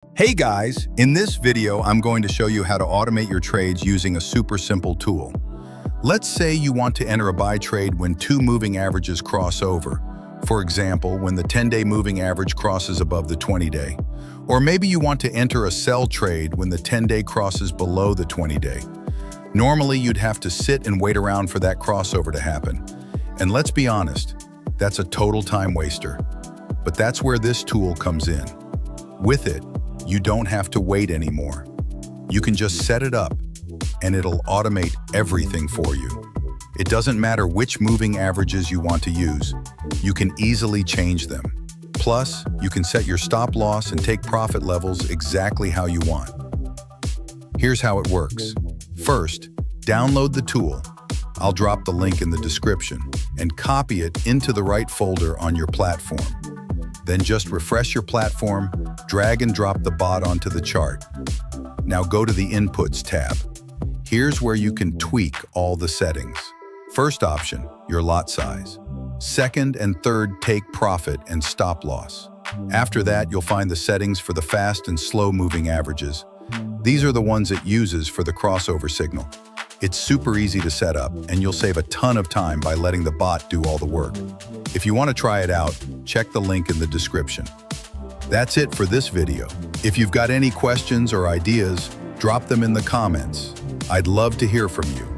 Hey guys, in this video, I'm going to show you how to automate your trades using a super simple tool. Let's say you want to enter a buy trade when two moving averages cross over. For example, when the 10-day moving average crosses above the 20-day. Or maybe you want to enter a sell trade when the 10-day crosses below the 20-day. Normally, you'd have to sit and wait around for that crossover to happen. And let's be honest, that's a total time waster. But that's where this tool comes in. With it, you don't have to wait anymore. You can just set it up, and it'll automate everything for you. It doesn't matter which moving averages you want to use. You can easily change them. Plus, you can set your stop loss and take profit levels exactly how you want. Here's how it works. First, download the tool. I'll drop the link in the description, and copy it into the right folder on your platform. Then just refresh your platform, drag and drop the bot onto the chart. Now go to the Inputs tab. Here's where you can tweak all the settings. First option, your lot size. Second and third, take profit and stop loss. After that, you'll find the settings for the fast and slow moving averages. These are the ones it uses for the crossover signal. It's super easy to set up, and you'll save a ton of time by letting the bot do all the work. If you want to try it out, check the link in the description. That's it for this video. If you've got any questions or ideas, drop them in the comments. I'd love to hear from you.